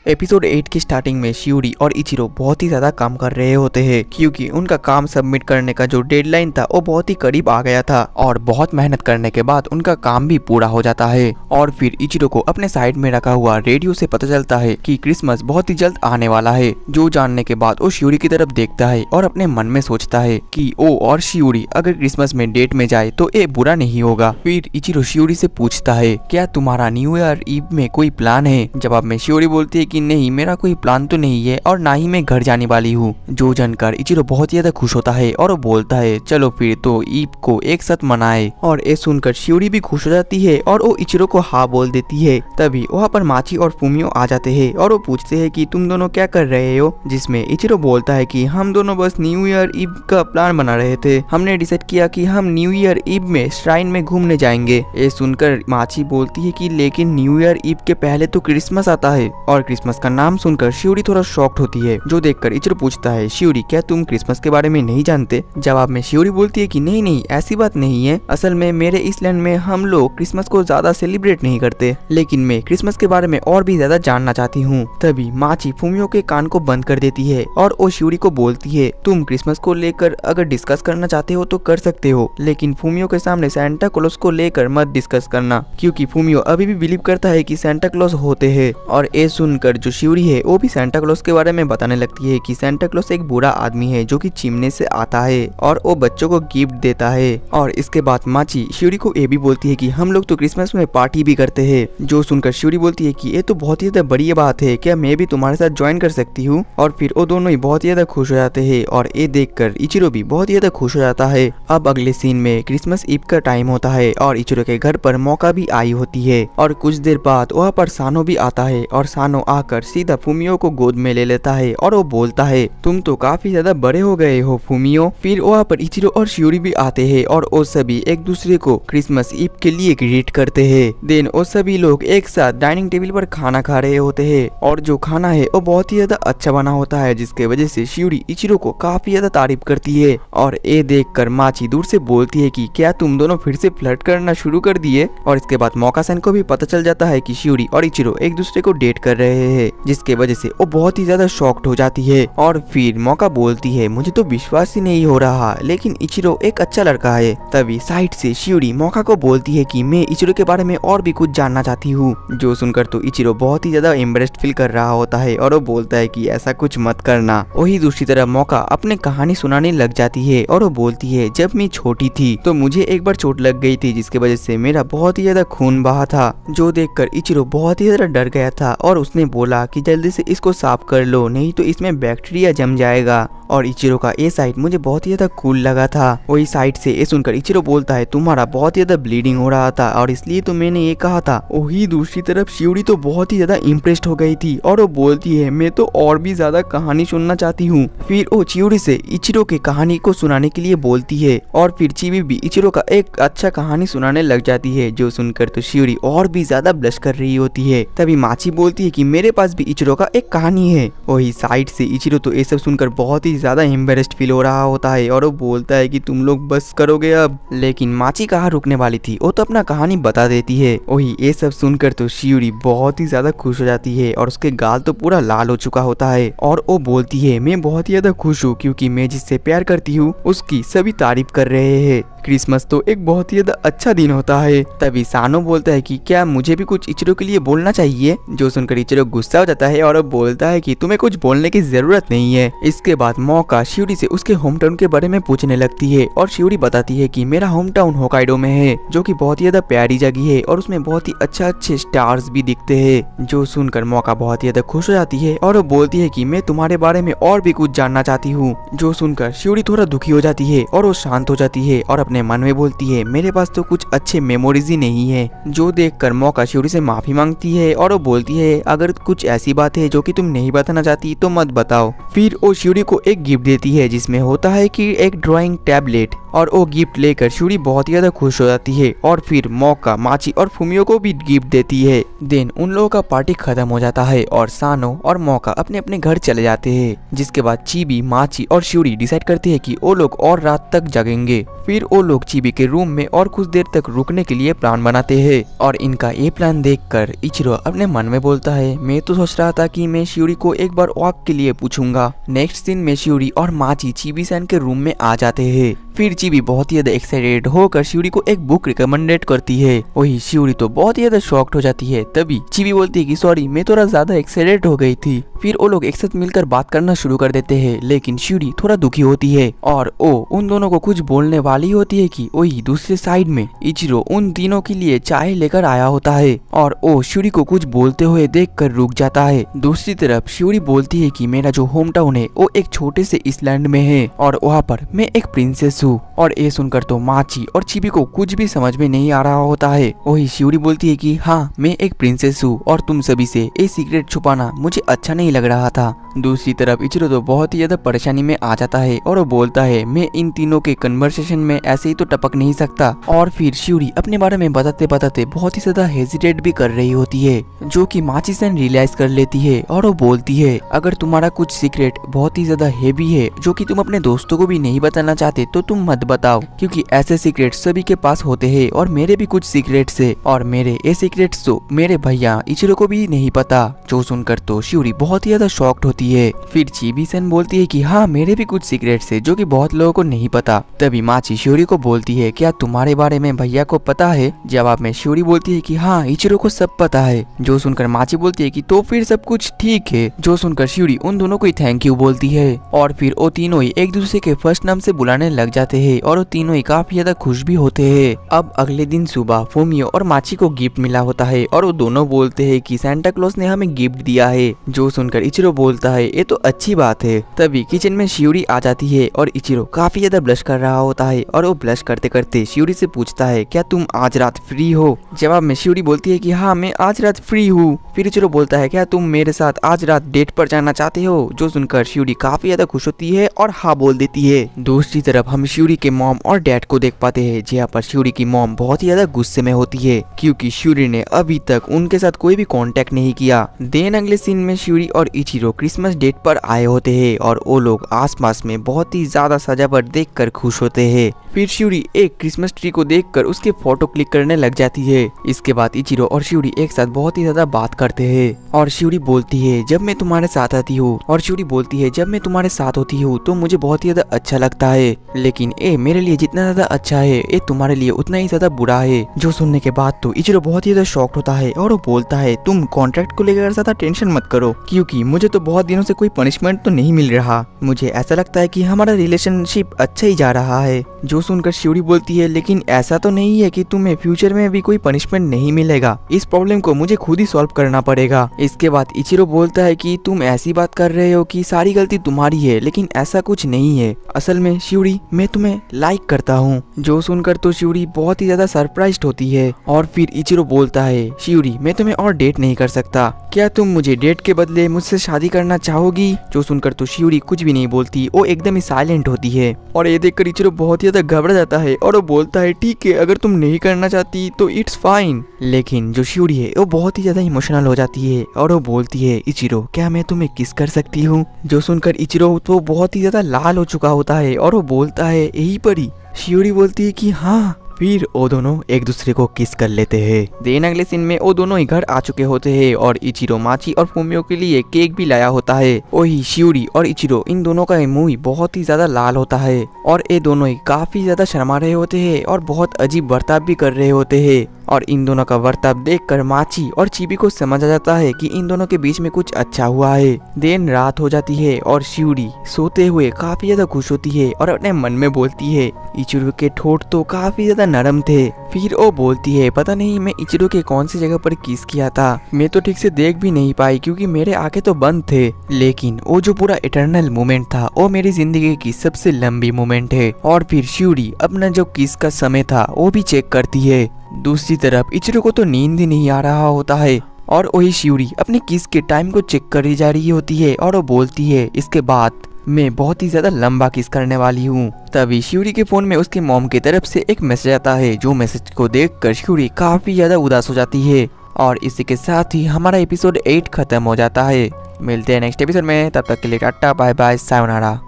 Episode 8 की starting में शियूरी और इचिरो बहुत ही ज्यादा काम कर रहे होते हैं क्योंकि उनका काम सबमिट करने का जो डेडलाइन था वो बहुत ही करीब आ गया था और बहुत मेहनत करने के बाद उनका काम भी पूरा हो जाता है। और फिर इचिरो को अपने साइड में रखा हुआ रेडियो से पता चलता है कि क्रिसमस बहुत ही जल्द आने वाला है। जो जानने के बाद वो शियूरी की तरफ देखता है और अपने मन में सोचता है कि ओ और शियूरी अगर क्रिसमस में डेट में जाए तो ये बुरा नहीं होगा। फिर इचिरो शियूरी से पूछता है क्या तुम्हारा न्यू ईयर ईव में कोई प्लान है। जवाब में शियूरी बोलती है कि नहीं, मेरा कोई प्लान तो नहीं है और ना ही मैं घर जाने वाली हूँ। जो जानकर इचिरो बहुत ज्यादा खुश होता है और वो बोलता है चलो फिर तो ईद को एक साथ मनाए। और ये सुनकर शियूरी भी खुश हो जाती है और वो इचिरो को हाँ बोल देती है। तभी वहाँ पर माची और फूमियो आ जाते हैं और वो पूछते हैं कि तुम दोनों क्या कर रहे हो। जिसमें इचिरो बोलता है कि हम दोनों बस न्यू ईयर ईव का प्लान बना रहे थे, हमने डिसाइड किया कि हम न्यू ईयर ईव में श्राइन में घूमने जाएंगे। ये सुनकर माची बोलती है कि लेकिन न्यू ईयर ईव के पहले तो क्रिसमस आता है। और क्रिसमस का नाम सुनकर शियूरी थोड़ा शॉक्ड होती है। जो देखकर इचिरो पूछता है शियूरी क्या तुम क्रिसमस के बारे में नहीं जानते। जवाब में शियूरी बोलती है कि नहीं नहीं ऐसी बात नहीं है, असल में मेरे इस लैंड में हम लोग क्रिसमस को ज्यादा सेलिब्रेट नहीं करते, लेकिन मैं क्रिसमस के बारे में और भी ज्यादा जानना चाहती हूँ। तभी माची फूमियो के कान को बंद कर देती है और वो शियूरी को बोलती है तुम क्रिसमस को लेकर अगर डिस्कस करना चाहते हो तो कर सकते हो, लेकिन फूमियो के सामने सांता क्लॉज को लेकर मत डिस्कस करना, क्योंकि फूमियो अभी भी बिलीव करता है कि सांता क्लॉज होते हैं। और ये सुनकर जो शियूरी है वो भी सांता क्लॉज के बारे में बताने लगती है कि सांता क्लॉज एक बुरा आदमी है जो कि चिमने से आता है और वो बच्चों को गिफ्ट देता है। और इसके बाद माची शियूरी को ये भी बोलती है कि हम लोग तो क्रिसमस में पार्टी भी करते हैं। जो सुनकर शियूरी बोलती है कि ये तो बहुत ही ज्यादा बड़ी बात है, क्या मैं भी तुम्हारे साथ ज्वाइन कर सकती हूँ। और फिर वो दोनों ही बहुत ज्यादा खुश हो जाते हैं और ये देखकर इचिरो भी बहुत ज्यादा खुश हो जाता है। अब अगले सीन में क्रिसमस ईव का टाइम होता है और इचिरो के घर पर मौका भी आई होती है। और कुछ देर बाद वहाँ पर सानो भी आता है और सानो आकर सीधा फूमियो को गोद में ले लेता है और वो बोलता है तुम तो काफी ज्यादा बड़े हो गए हो फूमियो। फिर वहाँ पर इचिरो और शियूरी भी आते हैं और वो सभी एक दूसरे को क्रिसमस ईव के लिए ग्रीट करते हैं। देन वो सभी लोग एक साथ डाइनिंग टेबल पर खाना खा रहे होते हैं और जो खाना है वो बहुत ही ज्यादा अच्छा बना होता है, जिसके वजह से शियूरी इचिरो को काफी ज्यादा तारीफ करती है। और ये देखकर माची दूर से बोलती है कि क्या तुम दोनों फिर से फ्लर्ट करना शुरू कर दिए। और इसके बाद मौका-सन को भी पता चल जाता है कि शियूरी और इचिरो एक दूसरे को डेट कर रहे हैं, जिसके वजह से वो बहुत ही ज्यादा शॉक्ड हो जाती है। और फिर मौका बोलती है मुझे तो विश्वास ही नहीं हो रहा, लेकिन इचिरो एक अच्छा लड़का है। तभी साइड से शियूरी मौका को बोलती है कि मैं इचिरो के बारे में और भी कुछ जानना चाहती हूँ। जो सुनकर तो इचिरो बहुत ही ज्यादा एम्बरेस्ड फील कर रहा होता है और वो बोलता है कि ऐसा कुछ मत करना। वही दूसरी तरफ मौका अपने कहानी सुनाने लग जाती है और वो बोलती है जब मैं छोटी थी तो मुझे एक बार चोट लग गई थी, जिसके वजह से मेरा बहुत ही ज्यादा खून बहा था। जो देखकर इचिरो बहुत ही ज्यादा डर गया था और उसने बोला कि जल्दी से इसको साफ कर लो, नहीं तो इसमें बैक्टीरिया जम जाएगा। और इचिरो का ये साइड मुझे बहुत ही ज्यादा कूल लगा था। वही साइड से ये सुनकर इचिरो बोलता है तुम्हारा बहुत ही ज्यादा ब्लीडिंग हो रहा था और इसलिए तो मैंने ये कहा था। वही दूसरी तरफ शियूरी तो बहुत ही ज्यादा इम्प्रेस्ड हो गई थी और वो बोलती है मैं तो और भी ज्यादा कहानी सुनना चाहती हूँ। फिर वो चियूरी से इचिरो की कहानी को सुनाने के लिए बोलती है और फिर चिबी भी इचिरो का एक अच्छा कहानी सुनाने लग जाती है। जो सुनकर तो शियूरी और भी ज्यादा ब्लश कर रही होती है। तभी माची बोलती है कि मेरे पास भी इचिरो का एक कहानी है। वही साइड से इचिरो तो ये सब सुनकर बहुत ही ज्यादा एम्बेरेस्ड फील हो रहा होता है और वो बोलता है कि तुम लोग बस करोगे अब। लेकिन माची कहाँ रुकने वाली थी, वो तो अपना कहानी बता देती है। वही ये सब सुनकर तो शियूरी बहुत ही ज्यादा खुश हो जाती है और उसके गाल तो पूरा लाल हो चुका होता है और वो बोलती है मैं बहुत ही ज्यादा खुश हूँ क्योंकि मैं जिससे प्यार करती हूँ उसकी सभी तारीफ कर रहे हैं। क्रिसमस तो एक बहुत ही ज्यादा अच्छा दिन होता है। तभी सानो बोलता है कि क्या मुझे भी कुछ इचिरो के लिए बोलना चाहिए। जो सुनकर इचिरो गुस्सा हो जाता है और बोलता है कि तुम्हें कुछ बोलने की जरूरत नहीं है। इसके बाद मौका शियूरी से उसके होम टाउन के बारे में पूछने लगती है और शियूरी बताती है कि मेरा होम टाउन होकाइडो में है, जो कि बहुत ही ज्यादा प्यारी जगह है और उसमें बहुत ही अच्छे स्टार्स भी दिखते हैं। जो सुनकर मौका बहुत ही ज्यादा खुश हो जाती है और वो बोलती है कि मैं तुम्हारे बारे में और भी कुछ जानना चाहती हूँ। जो सुनकर शियूरी थोड़ा दुखी हो जाती है और वो शांत हो जाती है और अपने मन में बोलती है मेरे पास तो कुछ अच्छे मेमोरीज ही नहीं है। जो देखकर मौका शियूरी से माफी मांगती है और वो बोलती है अगर कुछ ऐसी बात है जो कि तुम नहीं बताना चाहती तो मत बताओ। फिर वो शियूरी को एक गिफ्ट देती है जिसमें होता है कि एक ड्राइंग टैबलेट और वो गिफ्ट लेकर शियूरी बहुत ही ज्यादा खुश हो जाती है और फिर मौका माची और फूमियो को भी गिफ्ट देती है। देन उन लोगों का पार्टी खत्म हो जाता है और सानो और मौका अपने अपने घर चले जाते हैं। जिसके बाद चिबी, माची और शियूरी डिसाइड करते हैं कि वो लोग और रात तक जगेंगे। फिर वो वो लोग चिबी के रूम में और कुछ देर तक रुकने के लिए प्लान बनाते हैं। और इनका ये प्लान देखकर इचिरो अपने मन में बोलता है, मैं तो सोच रहा था कि मैं शियूरी को एक बार वॉक के लिए पूछूंगा। नेक्स्ट दिन में शियूरी और माची चिबी-सान के रूम में आ जाते हैं। फिर चिबी बहुत ही ज्यादा एक्साइटेड होकर शियूरी को एक बुक रिकमेंडेड करती है। वही शियूरी तो बहुत ही ज्यादा शॉक्ड हो जाती है। तभी चिबी बोलती है कि सॉरी, मैं थोड़ा ज्यादा एक्साइटेड हो गई थी। फिर वो लोग एक साथ मिलकर बात करना शुरू कर देते हैं, लेकिन शियूरी थोड़ा दुखी होती है और वो उन दोनों को कुछ बोलने वाली होती है कि वही दूसरे साइड में इचिरो उन तीनों के लिए चाय लेकर आया होता है और वो शियूरी को कुछ बोलते हुए देखकर रुक जाता है। दूसरी तरफ शियूरी बोलती है कि मेरा जो होम टाउन है वो एक छोटे से इसलैंड में है और वहाँ पर मैं एक प्रिंसेस हूँ। और ये सुनकर तो माची और चिबी को कुछ भी समझ में नहीं आ रहा होता है। वही शियूरी बोलती है कि हाँ, मैं एक प्रिंसेस हूँ और तुम सभी से ये सीक्रेट छुपाना मुझे अच्छा नहीं लग रहा था। दूसरी तरफ इचिरो तो बहुत ही ज्यादा परेशानी में आ जाता है और वो बोलता है, मैं इन तीनों के कन्वर्सेशन में ऐसे ही तो टपक नहीं सकता। और फिर शियूरी अपने बारे में बताते बताते बहुत ही ज्यादा हेजिटेट भी कर रही होती है, जो कि माची-सान रियलाइज कर लेती है और वो बोलती है, अगर तुम्हारा कुछ सीक्रेट बहुत ही ज्यादा हेवी है जो कि तुम अपने दोस्तों को भी नहीं बताना चाहते तो तुम मत बताओ, क्योंकि ऐसे सीक्रेट सभी के पास होते हैं और मेरे भी कुछ सीक्रेट्स है और मेरे ये सीक्रेट्स तो मेरे भैया इचिरो को भी नहीं पता। जो सुनकर तो शियूरी बहुत ही ज्यादा शॉक्ड होती है। फिर चिबी-सान बोलती है कि हाँ, मेरे भी कुछ सीक्रेट्स है जो कि बहुत लोगों को नहीं पता। तभी माची शियूरी को बोलती है, क्या तुम्हारे बारे में भैया को पता है? जवाब में शियूरी बोलती है कि हाँ, इचिरो को सब पता है। जो सुनकर माची बोलती है कि तो फिर सब कुछ ठीक है। जो सुनकर शियूरी उन दोनों को थैंक यू बोलती है और फिर वो तीनों ही एक दूसरे के फर्स्ट नाम से बुलाने लग जाते हैं और वो तीनों ही काफी ज्यादा खुश भी होते हैं। अब अगले दिन सुबह फूमियो और माची को गिफ्ट मिला होता है और वो दोनों बोलते हैं कि सांता क्लॉज ने हमें गिफ्ट दिया है। जो सुनकर इचिरो बोलता है, ये तो अच्छी बात है। तभी किचन में शियूरी आ जाती है और इचिरो काफी ज्यादा ब्लश कर रहा होता है और वो ब्लश करते करते शियूरी से पूछता है, क्या तुम आज रात फ्री हो? जवाब में शियूरी बोलती है कि हाँ, मैं आज रात फ्री हूँ। फिर इचिरो बोलता है, क्या तुम मेरे साथ आज रात डेट पर जाना चाहते हो? जो सुनकर शियूरी काफी ज्यादा खुश होती है और हाँ बोल देती है। दूसरी तरफ हम शियूरी के मॉम और डैड को देख पाते हैं, जहाँ पर शियूरी की मॉम बहुत ही ज्यादा गुस्से में होती है क्योंकि शियूरी ने अभी तक उनके साथ कोई भी कांटेक्ट नहीं किया। देन अगले सीन में शियूरी और इचिरो क्रिसमस डेट पर आए होते हैं और वो लोग आसपास में बहुत ही ज्यादा सजावट देखकर खुश होते हैं। फिर शियूरी एक क्रिसमस ट्री को देखकर उसके फोटो क्लिक करने लग जाती है। इसके बाद इचिरो और शियूरी एक साथ बहुत ही ज्यादा बात करते हैं और शियूरी बोलती है, जब मैं तुम्हारे साथ आती हूँ, और शियूरी बोलती है, जब मैं तुम्हारे साथ होती हूँ तो मुझे बहुत ही ज्यादा अच्छा लगता है, लेकिन ये मेरे लिए जितना ज्यादा अच्छा है ये तुम्हारे लिए उतना ही ज्यादा बुरा है। जो सुनने के बाद तो इचिरो बहुत ही ज्यादा शॉक्ड होता है और वो बोलता है, तुम कॉन्ट्रैक्ट को लेकर ज्यादा टेंशन मत करो, क्योंकि मुझे तो बहुत दिनों से कोई पनिशमेंट तो नहीं मिल रहा। मुझे ऐसा लगता है कि हमारा रिलेशनशिप अच्छा ही जा रहा है। जो सुनकर शियूरी बोलती है, लेकिन ऐसा तो नहीं है कि तुम्हें फ्यूचर में भी कोई पनिशमेंट नहीं मिलेगा, इस प्रॉब्लम को मुझे खुद ही सॉल्व करना पड़ेगा। इसके बाद इचिरो बोलता है कि तुम ऐसी बात कर रहे हो कि सारी गलती तुम्हारी है, लेकिन ऐसा कुछ नहीं है। असल में शियूरी, मैं तुम्हें लाइक करता हूँ। जो सुनकर तो शियूरी बहुत ही ज्यादा सरप्राइज्ड होती है और फिर इचिरो बोलता है, शियूरी, मैं तुम्हें और डेट नहीं कर सकता, क्या तुम मुझे डेट के बदले मुझसे शादी करना चाहोगी? जो सुनकर तो शियूरी कुछ भी नहीं बोलती, वो एकदम ही साइलेंट होती है और ये देखकर इचिरो बहुत ही ज्यादा घबरा जाता है और वो बोलता है, ठीक है, अगर तुम नहीं करना चाहती तो इट्स फाइन। लेकिन जो शियूरी है वो बहुत ही ज्यादा इमोशनल हो जाती है और वो बोलती है, इचिरो, क्या मैं तुम्हें किस कर सकती हूँ? जो सुनकर इचिरो तो बहुत ही ज्यादा लाल हो चुका होता है और वो बोलता है, यही परी? शियूरी बोलती है कि हाँ। फिर वो दोनों एक दूसरे को किस कर लेते हैं। देन अगले सीन में वो दोनों ही घर आ चुके होते हैं और इचिरो माची और फूमियो के लिए केक भी लाया होता है। वही शियूरी और इचिरो, इन दोनों का मुंह बहुत ही ज्यादा लाल होता है और ये दोनों ही काफी ज्यादा शर्मा रहे होते हैं और बहुत अजीब बर्ताव भी कर रहे होते हैं। और इन दोनों का बर्ताव देखकर माची और चिबी को समझ आ जाता है कि इन दोनों के बीच में कुछ अच्छा हुआ है। देन रात हो जाती है और शियूरी सोते हुए काफी ज्यादा खुश होती है और अपने मन में बोलती है, इचिरो के ठोट तो काफी ज्यादा नरम थे। फिर वो बोलती है, पता नहीं मैं इचिरो के कौन सी जगह पर किस किया था, मैं तो ठीक से देख भी नहीं पाई क्योंकि मेरे आंखें तो बंद थे, लेकिन वो जो पूरा इटर्नल मोमेंट था वो मेरी जिंदगी की सबसे लंबी मोमेंट है। और फिर शियूरी अपना जो किस का समय था वो भी चेक करती है। दूसरी तरफ इचिरो को तो नींद ही नहीं आ रहा होता है और वही शियूरी अपने किस के टाइम को चेक करी जा रही होती है और वो बोलती है, इसके बाद मैं बहुत ही ज्यादा लंबा किस करने वाली हूँ। तभी शियूरी के फोन में उसके मॉम की तरफ से एक मैसेज आता है, जो मैसेज को देखकर शियूरी काफी ज्यादा उदास हो जाती है। और इसी के साथ ही हमारा एपिसोड 8 खत्म हो जाता है। मिलते हैं नेक्स्ट एपिसोड में, तब तक के लिए टाटा बाय बाय सायोनारा।